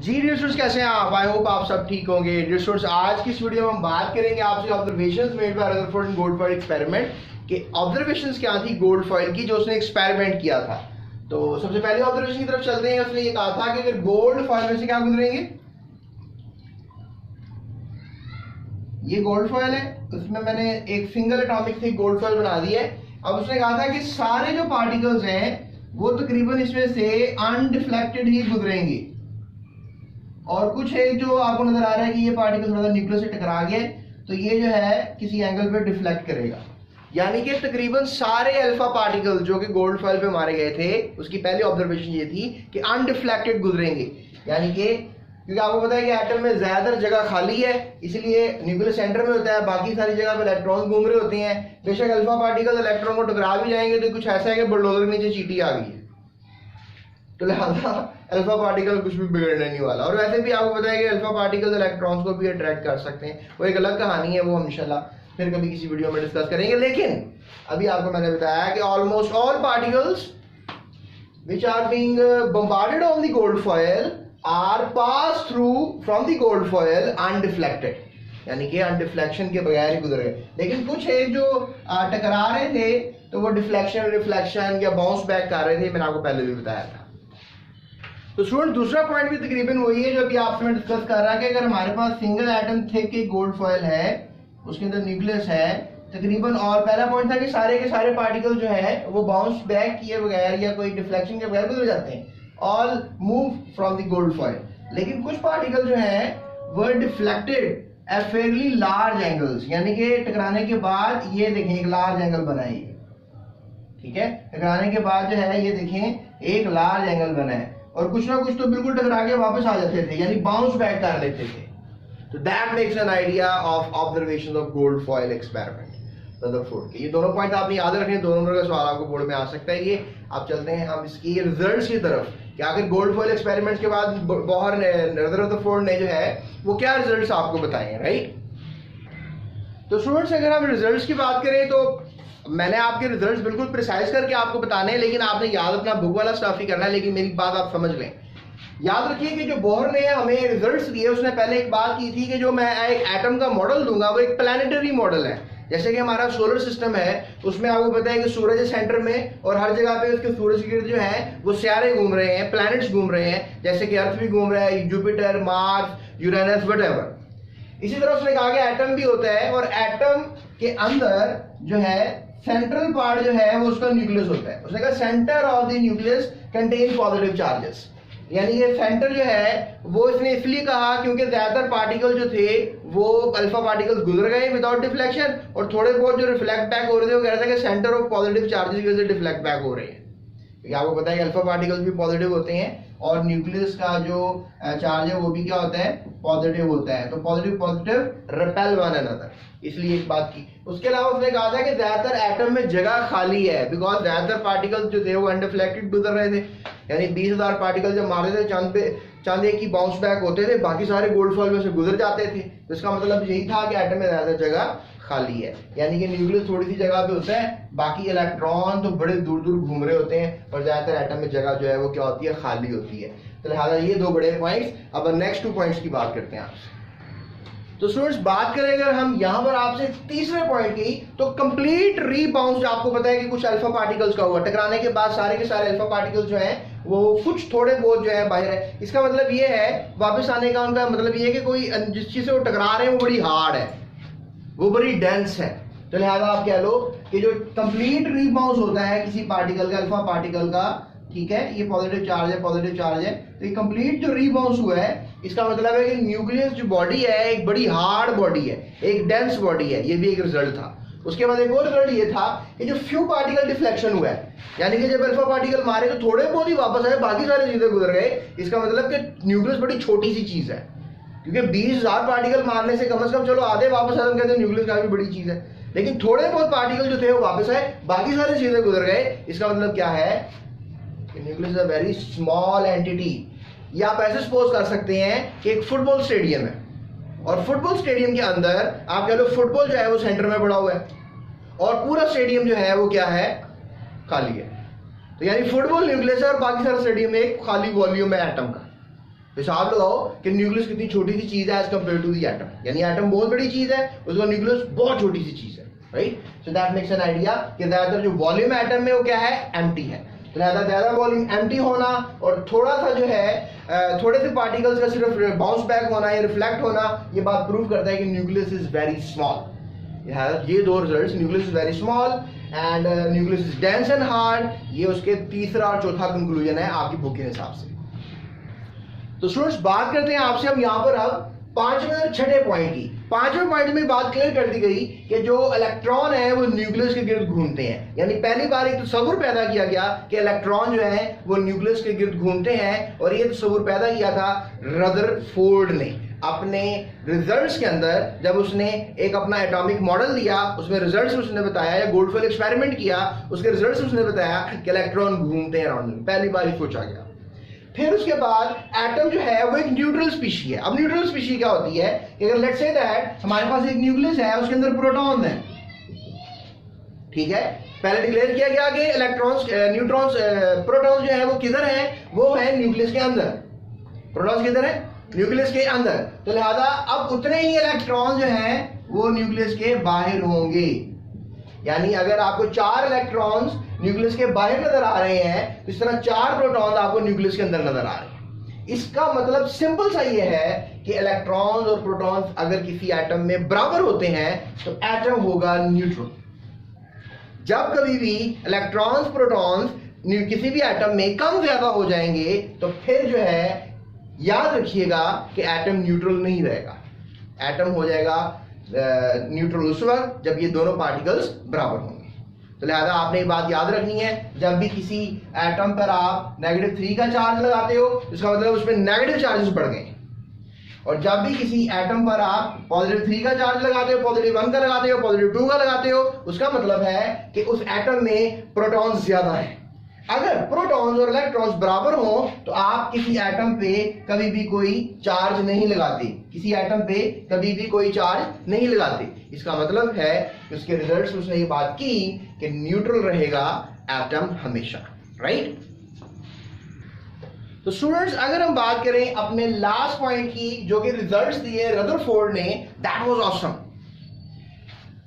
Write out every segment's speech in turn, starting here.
जी dear students, कैसे हैं आप? आई होप आप सब ठीक होंगे। डियर स्टूडेंट्स, आज की इस वीडियो में हम बात करेंगे आपसे observations made by Rutherford in gold foil experiment के ऑब्जर्वेशंस क्या थी गोल्ड फॉयल की जो उसने एक्सपेरिमेंट किया था। तो सबसे पहले ऑब्जर्वेशन की तरफ चलते हैं। उसने ये कहा था कि अगर गोल्ड फॉयल में से क्या गुजरेंगे, ये गोल्ड फॉयल है, उसमें मैंने एक सिंगल एटॉमिक थी गोल्ड फॉयल बना दी है। अब उसने कहा था कि सारे जो पार्टिकल्स हैं वो तकरीबन इसमें से अनडिफ्लेक्टेड ही गुजरेंगे, और कुछ है जो आपको नजर आ रहा है कि ये पार्टिकल थोड़ा सा न्यूक्लियस से टकरा गया, तो ये जो है किसी एंगल पे डिफ्लेक्ट करेगा। यानी कि तकरीबन सारे अल्फा पार्टिकल जो कि गोल्ड फॉयल पे मारे गए थे, उसकी पहली ऑब्जर्वेशन ये थी कि अनडिफ्लेक्टेड गुजरेंगे। यानी कि क्योंकि आपको पता है कि एटम में ज्यादातर जगह खाली है, इसलिए न्यूक्लियस सेंटर में होता है, बाकी सारी जगह पे इलेक्ट्रॉन घूम रहे होते हैं। बेशक अल्फा पार्टिकल इलेक्ट्रॉन को टकरा भी जाएंगे तो कुछ ऐसा है कि बुलडोजर के नीचे चींटी आ गई है, तो लिहाजा अल्फा पार्टिकल कुछ भी बिगड़ने नहीं वाला। और वैसे भी आपको पता है कि अल्फा पार्टिकल्स इलेक्ट्रॉन्स को भी अट्रैक्ट कर सकते हैं, वो एक अलग कहानी है, वो हम इंशाल्लाह फिर कभी किसी वीडियो में डिस्कस करेंगे। लेकिन अभी आपको मैंने बताया कि almost all particles which are being bombarded on the gold foil are passed through from the gold foil undeflected, यानी कि अनडिफ्लेक्शन के बगैर ही गुजर गए। लेकिन कुछ है जो टकरा रहे थे तो वो डिफ्लेक्शन रिफ्लेक्शन या बाउंस बैक कर रहे थे, मैंने आपको पहले भी बताया था। तो स्टूडेंट, दूसरा पॉइंट भी तकरीबन वही है जो अभी आपसे मैं डिस्कस कर रहा कि अगर हमारे पास सिंगल एटम थिक एक गोल्ड फॉयल है, उसके अंदर न्यूक्लियस है तकरीबन, और पहला पॉइंट था कि सारे के सारे पार्टिकल जो है वो बाउंस बैक किए बगैर या कोई डिफ्लेक्शन के बगैर गुजर जाते हैं, all move from the gold foil. लेकिन कुछ पार्टिकल जो है वो deflected at fairly large angles, यानी कि टकराने के बाद ये देखें एक लार्ज एंगल बना है, ठीक है, टकराने के बाद जो है ये देखें एक लार्ज एंगल बना है, और कुछ ना कुछ तो बिल्कुल टकरा के वापस आ जाते थे, यानी बाउंस बैक कर लेते थे। तो that makes an idea of observation of gold foil experiment Rutherford के। ये दोनों पॉइंट आपने याद रखने, दोनों नंबर का सवाल आपको बोर्ड में आ सकता है। ये आप चलते हैं हम इसकी रिजल्ट्स की तरफ कि आखिर गोल्ड फॉयल एक्सपेरिमेंट के बाद बोहर ने रदरफोर्ड ने जो है वो क्या रिजल्ट्स आपको बताए, राइट। तो स्टूडेंट्स, अगर हम रिजल्ट्स की बात करें तो मैंने आपके रिजल्ट्स बिल्कुल प्रिसाइज करके आपको बताने हैं, लेकिन आपने याद अपना बुक वाला स्टफ ही करना है। लेकिन मेरी बात आप समझ लें, याद रखिए कि जो बोहर ने हमें रिजल्ट्स दिए उसने पहले एक बात की थी कि जो मैं एक एटम का मॉडल दूंगा वो एक प्लैनेटरी मॉडल है। जैसे कि हमारा सोलर सिस्टम है, उसमें आपको पता है कि सूरज है सेंटर में, और हर जगह पे उसके सूरज के गिर्द जो है वो सियारे घूम रहे हैं, प्लैनेट्स घूम रहे हैं, जैसे कि अर्थ भी घूम रहा है, जुपिटर, मार्स, यूरेनस, व्हाटएवर। इसी तरह उसने कहा कि एटम भी होता है, और एटम के अंदर जो है सेंट्रल पार्ट जो है वो उसका न्यूक्लियस होता है। उसने कहा centre of the nucleus contain positive charges, यानी ये सेंटर जो है वो इसने इसलिए कहा क्योंकि ज्यादातर पार्टिकल जो थे वो अल्फा पार्टिकल्स गुजर गए विदाउट डिफ्लेक्शन, और थोड़े बहुत जो रिफ्लेक्ट बैक हो रहे थे वो कह रहा था कि सेंटर ऑफ पॉजिटिव चार्जेस की वजह से डिफ्लेक्ट बैक हो रहे हैं। क्योंकि आपको पता है कि अल्फा पार्टिकल्स भी पॉजिटिव होते हैं, और न्यूक्लियस का जो चार्ज है वो भी क्या होता है, पॉजिटिव होता है। तो positive positive repel one another, इसलिए एक बात की। उसके अलावा उसने कहा था कि ज्यादातर एटम में जगह खाली है, बिकॉज ज्यादातर पार्टिकल्स जो थे वो अनडिफ्लेक्टेड गुजर रहे थे। यानी 20,000 पार्टिकल जब मारे थे चांद एक ही बाउंस बैक होते थे, बाकी सारे गोल्ड फॉयल में से गुजर जाते थे। तो इसका मतलब यही था कि एटम में ज्यादा जगह खाली है, यानी कि न्यूक्लियस थोड़ी सी जगह पे होता है, बाकी इलेक्ट्रॉन तो बड़े दूर दूर घूम रहे होते हैं, और ज्यादातर एटम में जगह जो है वो क्या होती है, खाली होती है। तो लिहाजा ये दो बड़े पॉइंट्स। अब नेक्स्ट 2 पॉइंट्स की बात करते हैं आपसे। तो स्टूडेंट्स, बात करें अगर हम यहां पर आपसे तीसरे पॉइंट की, तो कंप्लीट रीबाउंस, आपको पता है कि कुछ अल्फा पार्टिकल्स का हुआ, टकराने के बाद सारे के सारे अल्फा पार्टिकल्स जो हैं वो कुछ थोड़े बहुत जो है बाहर है। इसका मतलब ये है वापस आने का उनका मतलब ये है कि कोई जिस चीज से वो टकरा रहे हैं वो बड़ी हार्ड है, वो बड़ी डेंस है। तो लिहाजा आप कह लो कि जो कंप्लीट रीबाउंस होता है किसी पार्टिकल का, अल्फा पार्टिकल का, ठीक है, ये पॉजिटिव चार्ज है, पॉजिटिव चार्ज है, तो ये कंप्लीट जो रीबाउंस हुआ है इसका मतलब है कि न्यूक्लियस जो बॉडी है एक बड़ी हार्ड बॉडी है, एक डेंस बॉडी है। ये भी एक रिजल्ट था। उसके बाद एक और रिजल्ट ये था कि जो फ्यू पार्टिकल डिफ्लेक्शन हुआ है, यानी कि जब अल्फा पार्टिकल मारे तो थोड़े बहुत ही वापस आए, बाकी सारे चीजें गुजर गए। इसका मतलब कि न्यूक्लियस बड़ी छोटी सी चीज है, क्योंकि 20,000 पार्टिकल मारने से कम चलो आधे वापस आए, कहते हैं न्यूक्लियस काफी बड़ी चीज है। लेकिन थोड़े बहुत पार्टिकल जो थे वो वापस आए, बाकी सारी चीजें गुजर गए। इसका मतलब क्या है, nucleus is a very small entity. या आप ऐसे सपोज कर सकते हैं कि एक फुटबॉल स्टेडियम है, और फुटबॉल स्टेडियम के अंदर आप कह लो फुटबॉल जो है वो सेंटर में पड़ा हुआ है, और पूरा स्टेडियम जो है वो क्या है, खाली है। तो यानी फुटबॉल न्यूक्लियस है और बाकी सारा स्टेडियम एक खाली वॉल्यूम है एटम का। हिसाब लगाओ कि न्यूक्लियस कितनी छोटी सी चीज है as compare to the atom, यानी एटम बहुत बड़ी चीज है, उसका न्यूक्लियस बहुत छोटी सी चीज है, right. So that makes an idea कि ज्यादातर जो वॉल्यूम एटम में वो क्या है, एम्प्टी है। तो ज्यादा वॉल्यूम एम्प्टी होना और थोड़ा सा जो है थोड़े से पार्टिकल्स का सिर्फ बाउंस बैक होना या रिफ्लेक्ट होना, ये बात प्रूव करता है कि न्यूक्लियस इज वेरी स्मॉल। ये दो results, nucleus is very small and nucleus is dense and hard, ये उसके तीसरा और चौथा कंक्लूजन है आपकी बुक के हिसाब से। तो स्टूडेंट्स बात करते हैं आपसे हम यहाँ पर अब पांचवें और छठे पॉइंट की। पांचवें पॉइंट में बात क्लियर कर दी गई कि जो इलेक्ट्रॉन है वो न्यूक्लियस के गिर्द घूमते हैं, यानी पहली बार एक तस्वुर पैदा किया गया कि इलेक्ट्रॉन जो है वो न्यूक्लियस के गिर्द घूमते हैं, और ये तस्वुर पैदा किया था रदरफोर्ड ने अपने रिजल्ट्स के अंदर। जब उसने एक अपना एटॉमिक मॉडल दिया, उसमें रिजल्ट्स उसने बताया, या गोल्डफेल एक्सपेरिमेंट किया, उसके रिजल्ट्स उसने बताया कि इलेक्ट्रॉन घूमते हैं अराउंड में, पहली बार ही सोचा गया। फिर उसके बाद एटम जो है वो एक न्यूट्रल स्पीशी है। अब न्यूट्रल स्पीशी क्या होती है कि अगर लेट्स से दैट हमारे पास एक न्यूक्लियस है, उसके अंदर प्रोटॉन है, ठीक है। पहले डिक्लेयर किया गया कि इलेक्ट्रॉन्स न्यूट्रॉन्स प्रोटॉन्स जो है वो किधर है, वो है न्यूक्लियस के अंदर। प्रोटॉन्स किधर है, न्यूक्लियस के अंदर। तो लिहाजा अब उतने ही इलेक्ट्रॉन जो है वो न्यूक्लियस के बाहर होंगे, यानी अगर आपको 4 इलेक्ट्रॉन्स न्यूक्लियस के बाहर नजर आ रहे हैं, इस तरह 4 प्रोटॉन आपको न्यूक्लियस के अंदर नजर आ रहे हैं। इसका मतलब सिंपल सा ये है कि इलेक्ट्रॉन्स और प्रोटॉन्स अगर किसी एटम में बराबर होते हैं तो एटम होगा न्यूट्रल। जब कभी भी इलेक्ट्रॉन्स प्रोटॉन्स किसी भी एटम में कम ज्यादा हो जाएंगे तो फिर जो है याद रखिएगा कि एटम न्यूट्रल नहीं रहेगा। एटम हो जाएगा न्यूट्रल उस वक्त जब ये दोनों पार्टिकल्स बराबर होंगे। तो लिहाजा आपने ये बात याद रखनी है, जब भी किसी एटम पर आप -3 का चार्ज लगाते हो इसका मतलब उसमें नेगेटिव चार्जेस बढ़ गए, और जब भी किसी एटम पर आप +3 का चार्ज लगाते हो, +1 का लगाते हो, +2 का लगाते हो, उसका मतलब है कि उस एटम में प्रोटॉन्स ज्यादा है। अगर प्रोटॉन्स और इलेक्ट्रॉन्स बराबर हो तो आप किसी एटम पे कभी भी कोई चार्ज नहीं लगाते, किसी एटम पे कभी भी कोई चार्ज नहीं लगाते। इसका मतलब है कि उसके रिजल्ट्स उसने ये बात की कि न्यूट्रल रहेगा एटम हमेशा, राइट। तो स्टूडेंट्स अगर हम बात करें अपने लास्ट पॉइंट की जो कि रिजल्ट्स दिए रदरफोर्ड ने, दैट वाज ऑसम।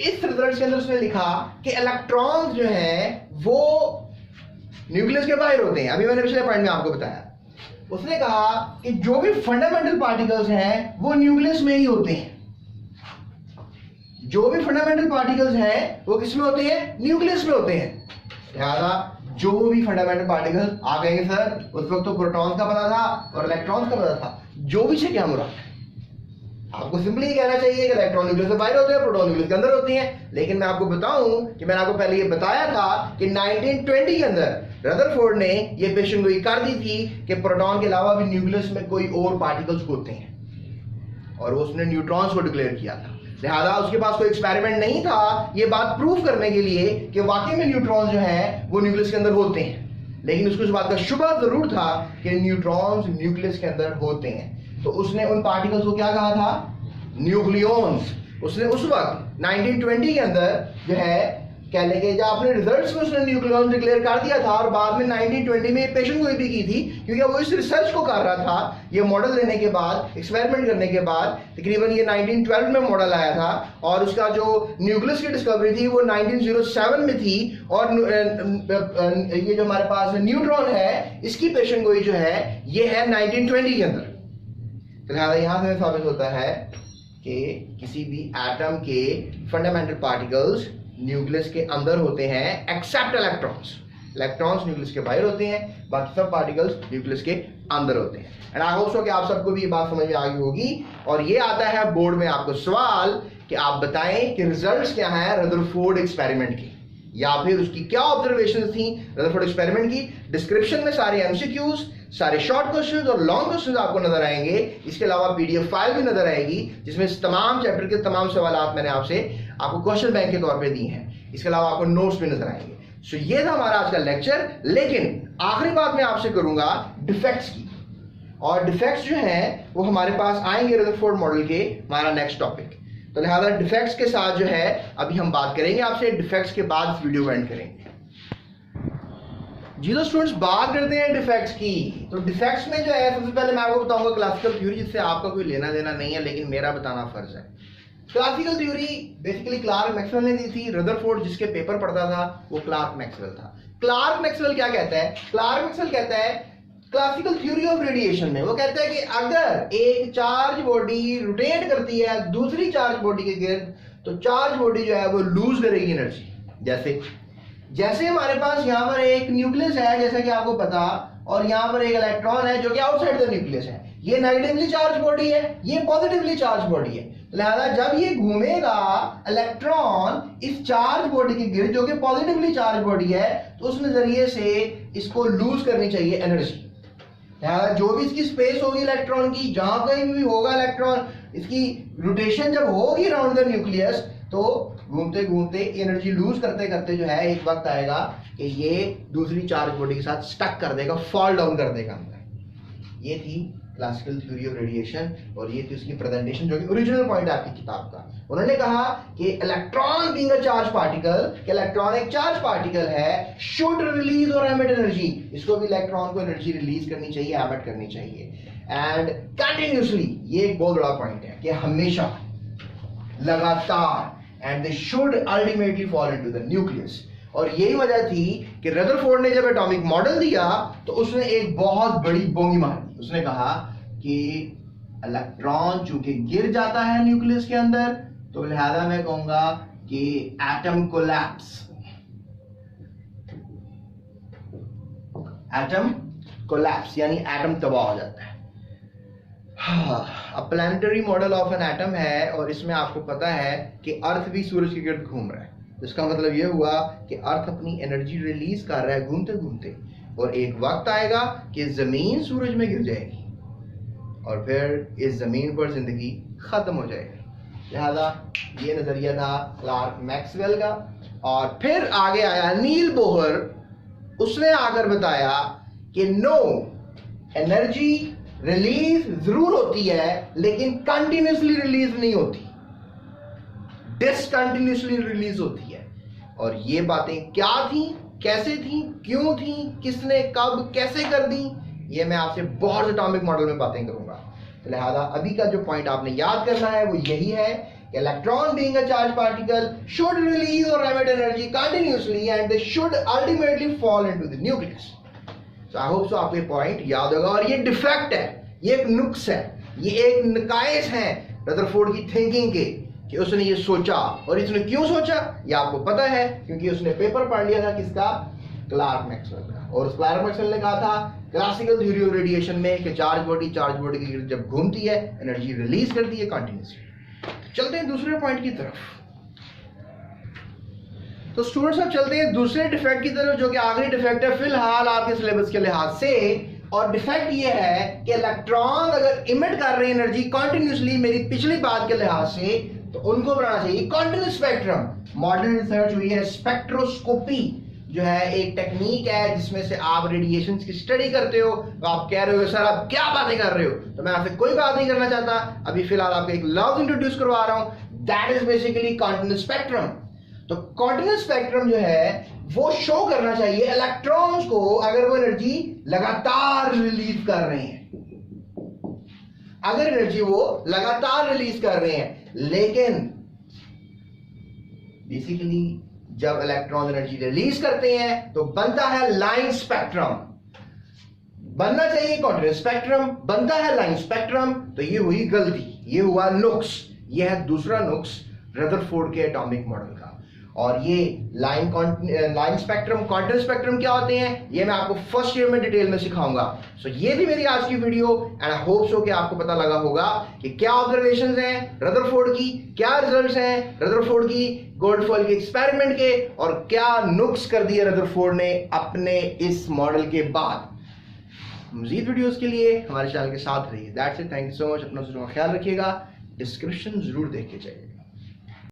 इस रिजल्ट्स के अंदर उसने लिखा कि इलेक्ट्रॉन्स जो हैं वो न्यूक्लियस के बाहर होते हैं। अभी मैंने पिछले पॉइंट में आपको बताया, उसने कहा कि जो भी फंडामेंटल पार्टिकल्स हैं वो न्यूक्लियस में ही होते हैं। जो भी फंडामेंटल पार्टिकल्स हैं वो किस में होते हैं, न्यूक्लियस में होते हैं। लिहाजा जो भी फंडामेंटल पार्टिकल्स आप कहेंगे सर उस वक्त तो प्रोटॉन्स का पता था और इलेक्ट्रॉन्स का पता था, जो भी से क्या मुराद है। आपको सिंपली कहना चाहिए कि इलेक्ट्रॉन न्यूक्लियस से बाहर होते हैं, प्रोटॉन न्यूक्लियस के अंदर होती हैं। लेकिन मैं आपको बताऊं कि मैंने आपको पहले ये बताया था कि 1920 के अंदर रदरफोर्ड ने ये पेशेंगोई कर दी थी कि प्रोटॉन के अलावा भी न्यूक्लियस में कोई और पार्टिकल्स होते हैं, और उसने न्यूट्रॉन्स को डिक्लेयर किया था। लिहाजा उसके पास कोई एक्सपेरिमेंट नहीं था ये बात प्रूव करने के लिए कि वाकई में न्यूट्रॉन जो है वो न्यूक्लियस के अंदर होते हैं, लेकिन उसको इस बात का शुबा जरूर था कि न्यूट्रॉन्स न्यूक्लियस के अंदर होते हैं। तो उसने उन पार्टिकल्स को क्या कहा था, न्यूक्लियॉन्स। उसने उस वक्त 1920 के अंदर जो है कह लेंगे जब अपने रिजल्ट्स में उसने न्यूक्लियॉन डिक्लेयर कर दिया था, और बाद में 1920 में पेशेंगोई भी की थी, क्योंकि वो इस रिसर्च को कर रहा था। ये मॉडल लेने के बाद, एक्सपेरिमेंट करने के बाद तकरीबन ये 1912 में मॉडल आया था, और उसका जो न्यूक्लियस की डिस्कवरी थी वो 1907 में थी। और ये जो हमारे पास न्यूट्रॉन है इसकी पेशेंगोई जो है ये है 1920 के अंदर। तो लिहाजा यहां से साबित होता है कि किसी भी एटम के फंडामेंटल पार्टिकल्स न्यूक्लियस के अंदर होते हैं एक्सेप्ट इलेक्ट्रॉन्स। इलेक्ट्रॉन्स न्यूक्लियस के बाहर होते हैं, बाकी सब पार्टिकल्स न्यूक्लियस के अंदर होते हैं। एंड आई होप सो कि आप सबको भी ये बात समझ में आ गई होगी। और ये आता है बोर्ड में आपको सवाल कि आप बताएं कि रिजल्ट्स क्या हैं रदरफोर्ड एक्सपेरिमेंट के, या फिर उसकी क्या ऑब्जर्वेशन थी रदरफोर्ड एक्सपेरिमेंट की। डिस्क्रिप्शन में सारे एमसीक्यूज, सारे शॉर्ट क्वेश्चंस और लॉन्ग क्वेश्चंस आपको नजर आएंगे। इसके अलावा पीडीएफ फाइल भी नजर आएगी जिसमें तमाम चैप्टर के तमाम सवाल मैंने आपको क्वेश्चन बैंक के तौर पे दिए हैं। इसके अलावा आपको नोट्स भी नजर आएंगे। सो ये था हमारा आज का लेक्चर। लेकिन आखिरी बात मैं आपसे करूंगा डिफेक्ट्स की, और डिफेक्ट्स जो हैं वो हमारे पास आएंगे रदरफोर्ड मॉडल के हमारा नेक्स्ट टॉपिक। तो लिहाजा डिफेक्ट्स के साथ जो है अभी हम बात करेंगे आपसे, डिफेक्ट्स के बाद वीडियो एंड करेंगे। जी तो स्टूडेंट्स बात करते हैं डिफेक्ट्स की। तो डिफेक्ट्स में जो है सबसे पहले मैं आपको बताऊंगा क्लासिकल थ्योरी, जिससे आपका कोई लेना देना नहीं है, लेकिन मेरा बताना फर्ज है। Classical theory basically Clerk Maxwell ने दी थी। रदरफोर्ड जिसके पेपर पढ़ता था वो क्लार्क मैक्सवेल था। क्लार्क मैक्सवेल क्या कहता है? क्लार्क मैक्सवेल कहता है क्लासिकल थ्योरी ऑफ रेडिएशन में, वो कहता है कि अगर एक चार्ज बॉडी रोटेट करती है दूसरी चार्ज बॉडी के गिर्द, तो चार्ज बॉडी जो है वो लूज करेगी एनर्जी। जैसे हमारे पास यहाँ पर एक न्यूक्लियस है, जैसा कि आपको पता, और यहाँ पर एक इलेक्ट्रॉन है जो कि आउटसाइड द न्यूक्लियस है। ये नेगेटिवली चार्ज बॉडी है, ये पॉजिटिवली चार्ज बॉडी है। लिहाजा जब ये घूमेगा इलेक्ट्रॉन इस चार्ज बॉडी के गिर्द जो कि पॉजिटिवली चार्ज बॉडी है, तो उस नजरिए से इसको लूज करनी चाहिए एनर्जी। लिहाजा जो भी इसकी स्पेस होगी इलेक्ट्रॉन की, जहां कहीं भी होगा इलेक्ट्रॉन, इसकी रोटेशन जब होगी अराउंड द न्यूक्लियस, तो घूमते घूमते एनर्जी लूज करते करते जो है एक वक्त आएगा कि ये दूसरी चार्ज बॉडी के साथ स्टक कर देगा, फॉल डाउन कर देगा अंदर। ये थी क्लासिकल थ्योरी ऑफ रेडिएशन, और ये थी उसकी प्रेजेंटेशन जो कि ओरिजिनल पॉइंट है आपकी किताब का। उन्होंने कहा कि electron being a charge particle, electron एक चार्ज पार्टिकल है, शुड रिलीज और एमिट एनर्जी, इसको भी इलेक्ट्रॉन को एनर्जी रिलीज करनी चाहिए, एमिट करनी चाहिए, एंड कंटिन्यूअसली। ये एक बहुत बड़ा पॉइंट है कि हमेशा, लगातार, and they should ultimately fall into the nucleus. और यही वजह थी कि रदरफोर्ड ने जब एटॉमिक मॉडल दिया तो उसने एक बहुत बड़ी बोंगी मारी। उसने कहा कि इलेक्ट्रॉन चूंकि गिर जाता है न्यूक्लियस के अंदर, तो लिहाजा मैं कहूंगा कि एटम कोलैप्स, एटम कोलैप्स यानी एटम तबाह हो जाता है। अब planetary model of an atom है, और इसमें आपको पता है कि अर्थ भी सूरज के गिर्द घूम रहा है। इसका मतलब यह हुआ कि अर्थ अपनी एनर्जी रिलीज कर रहा है घूमते घूमते, और एक वक्त आएगा कि जमीन सूरज में गिर जाएगी और फिर इस जमीन पर जिंदगी खत्म हो जाएगी। लिहाजा ये नजरिया था क्लार्क मैक्सवेल का। और फिर आगे आया नील बोहर, उसने आकर बताया कि नो, एनर्जी रिलीज जरूर होती है लेकिन कंटिन्यूसली रिलीज नहीं होती, डिसकंटिन्यूसली रिलीज होती है। और ये बातें क्या थी, कैसे थी, क्यों थी, किसने कब कैसे कर दी, ये मैं आपसे बहुत से एटॉमिक मॉडल में बातें करूंगा। तो लिहाजा अभी का जो पॉइंट आपने याद करना है वो यही है कि electron being a charge particle should release और emit energy continuously and they should ultimately fall into the nucleus. So I hope so आपको पॉइंट याद होगा। और ये डिफेक्ट है, ये एक नुक्स है, ये एक नकाइस है रदरफोर्ड की थिंकिंग के, कि उसने ये सोचा। और इसने क्यों सोचा ये आपको पता है, क्योंकि उसने पेपर पढ़ लिया था किसका, क्लार्क मैक्सवेल का। और उस क्लार्क मैक्सवेल ने कहा था क्लासिकल थ्योरी ऑफ रेडिएशन में कि चार्ज बॉडी के गिर्द जब घूमती है एनर्जी रिलीज करती है कंटिन्यूसली। चलते हैं दूसरे पॉइंट की तरफ। तो स्टूडेंट्स अब चलते हैं दूसरे डिफेक्ट की तरफ, जो कि आखिरी डिफेक्ट है फिलहाल आपके सिलेबस के लिहाज से। और डिफेक्ट ये है कि इलेक्ट्रॉन अगर इमिट कर रहे हैं एनर्जी कंटिन्यूसली, मेरी पिछली बात के लिहाज से, तो उनको बनाना चाहिए कंटिन्यूस स्पेक्ट्रम। मॉडर्न रिसर्च हुई है, स्पेक्ट्रोस्कोपी जो है एक टेक्निक है जिसमें से आप रेडिएशन की स्टडी करते हो। तो आप कह रहे हो सर आप क्या बातें कर रहे हो, तो मैं आपसे कोई बात नहीं करना चाहता। अभी फिलहाल आपको एक लफ्ज इंट्रोड्यूस करवा रहा हूं, that is basically continuous spectrum. तो कंटिन्यूस स्पेक्ट्रम जो है वो शो करना चाहिए इलेक्ट्रॉन्स को अगर वो एनर्जी लगातार रिलीज कर रहे हैं, अगर एनर्जी वो लगातार रिलीज कर रहे हैं। लेकिन बेसिकली जब इलेक्ट्रॉन एनर्जी रिलीज करते हैं तो बनता है लाइन स्पेक्ट्रम, बनना चाहिए कंटिन्यूस स्पेक्ट्रम, बनता है लाइन स्पेक्ट्रम। तो ये हुई गलती, ये हुआ नुक्स, ये है दूसरा नुक्स रदरफोर्ड के एटॉमिक मॉडल का। और ये लाइन स्पेक्ट्रम, क्वांटम स्पेक्ट्रम क्या होते हैं, ये मैं आपको फर्स्ट ईयर में डिटेल में सिखाऊंगा। सो ये थी मेरी आज की video, and I hope so कि आपको पता लगा होगा कि क्या ऑब्जर्वेशंस हैं रदरफोर्ड की, क्या रिजल्ट्स हैं रदरफोर्ड की गोल्डफॉयल के एक्सपेरिमेंट के, और क्या नुक्स कर दिए रदरफोर्ड ने अपने इस मॉडल के बाद। मजीद वीडियोस के लिए हमारे चैनल के साथ रहिए। That's it, thank you so much. अपना ख्याल रखिएगा, डिस्क्रिप्शन जरूर देख के जाइए।